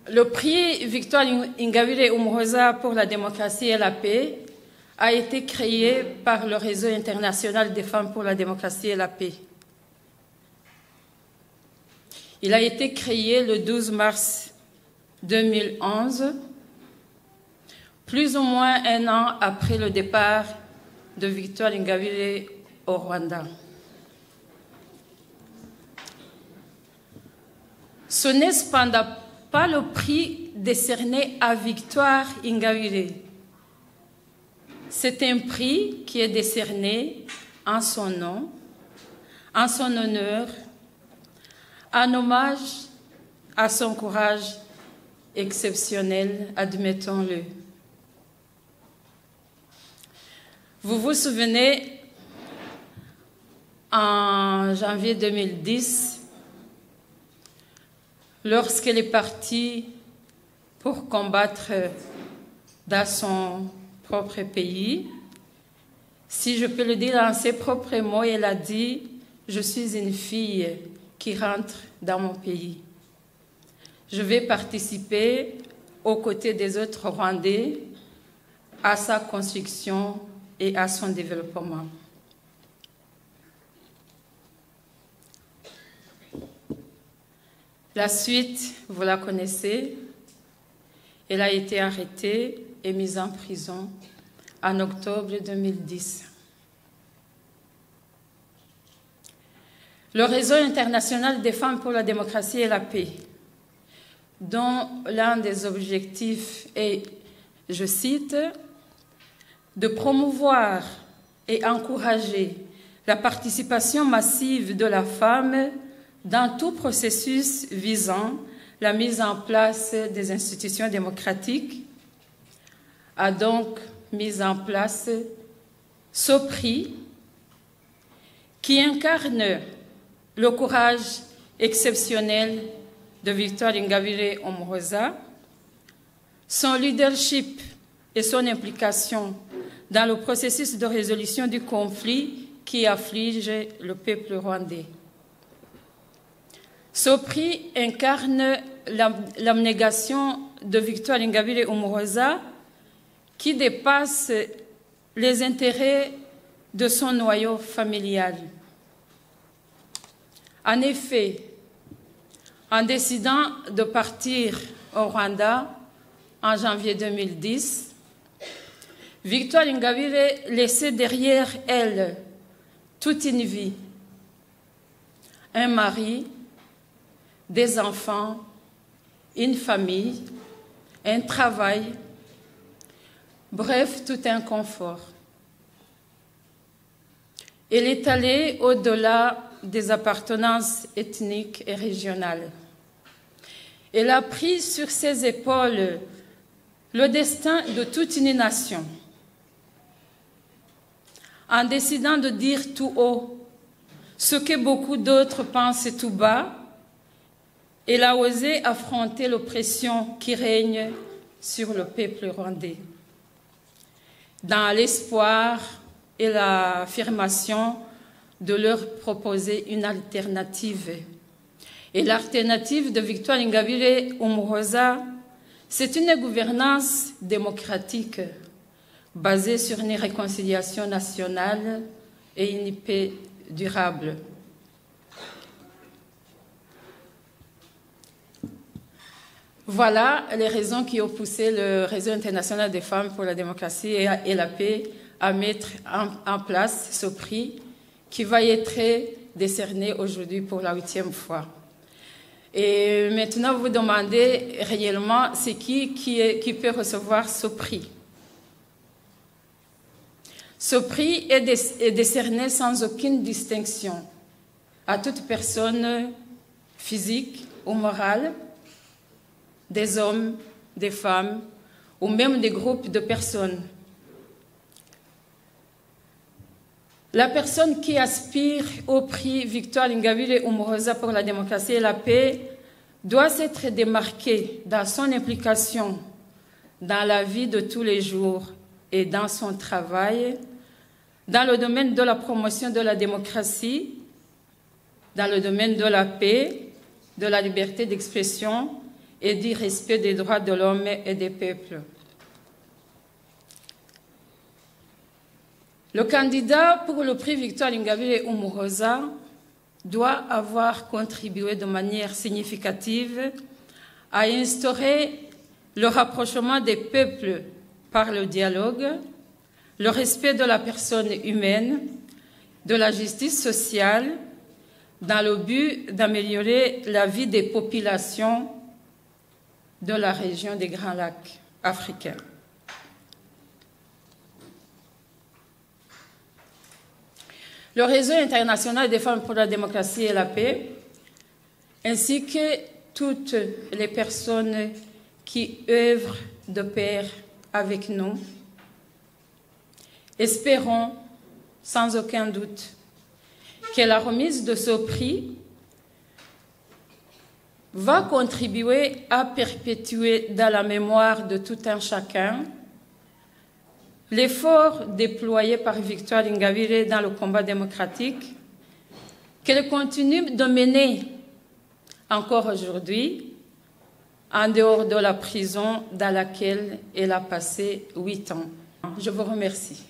Le prix Victoire Ingabire Umuhoza pour la démocratie et la paix a été créé par le Réseau international des femmes pour la démocratie et la paix. Il a été créé le 12 mars 2011, plus ou moins un an après le départ de Victoire Ingabire au Rwanda. Ce n'est cependant pas le prix décerné à Victoire Ingabire. C'est un prix qui est décerné en son nom, en son honneur, en hommage à son courage exceptionnel, admettons-le. Vous vous souvenez, en janvier 2010, lorsqu'elle est partie pour combattre dans son propre pays, si je peux le dire en ses propres mots, elle a dit « Je suis une fille qui rentre dans mon pays. Je vais participer aux côtés des autres Rwandais à sa construction et à son développement. » La suite, vous la connaissez. Elle a été arrêtée et mise en prison en octobre 2010. Le Réseau international des femmes pour la démocratie et la paix, dont l'un des objectifs est, je cite, de promouvoir et encourager la participation massive de la femme dans tout processus visant la mise en place des institutions démocratiques, a donc mis en place ce prix qui incarne le courage exceptionnel de Victoire Ingabire Umuhoza, son leadership et son implication dans le processus de résolution du conflit qui afflige le peuple rwandais. Ce prix incarne l'abnégation de Victoire Ingabire Umuhoza qui dépasse les intérêts de son noyau familial. En effet, en décidant de partir au Rwanda en janvier 2010, Victoire Ingabire laissait derrière elle toute une vie, un mari, des enfants, une famille, un travail, bref, tout un confort. Elle est allée au-delà des appartenances ethniques et régionales. Elle a pris sur ses épaules le destin de toute une nation. En décidant de dire tout haut ce que beaucoup d'autres pensent tout bas, elle a osé affronter l'oppression qui règne sur le peuple rwandais, dans l'espoir et l'affirmation de leur proposer une alternative. Et l'alternative de Victoire Ingabire Umuhoza, c'est une gouvernance démocratique basée sur une réconciliation nationale et une paix durable. Voilà les raisons qui ont poussé le Réseau international des femmes pour la démocratie et la paix à mettre en place ce prix qui va être décerné aujourd'hui pour la 8e fois. Et maintenant, vous vous demandez réellement c'est qui peut recevoir ce prix. Ce prix est décerné sans aucune distinction à toute personne physique ou morale, des hommes, des femmes, ou même des groupes de personnes. La personne qui aspire au prix Victoire Ingabire Umuhoza pour la démocratie et la paix doit s'être démarquée dans son implication dans la vie de tous les jours et dans son travail, dans le domaine de la promotion de la démocratie, dans le domaine de la paix, de la liberté d'expression et du respect des droits de l'homme et des peuples. Le candidat pour le prix Victoire Ingabire Umuhoza doit avoir contribué de manière significative à instaurer le rapprochement des peuples par le dialogue, le respect de la personne humaine, de la justice sociale, dans le but d'améliorer la vie des populations de la région des Grands Lacs africains. Le réseau international des femmes pour la démocratie et la paix, ainsi que toutes les personnes qui œuvrent de pair avec nous, espérons sans aucun doute que la remise de ce prix va contribuer à perpétuer dans la mémoire de tout un chacun l'effort déployé par Victoire Ingabire dans le combat démocratique, qu'elle continue de mener encore aujourd'hui, en dehors de la prison dans laquelle elle a passé 8 ans. Je vous remercie.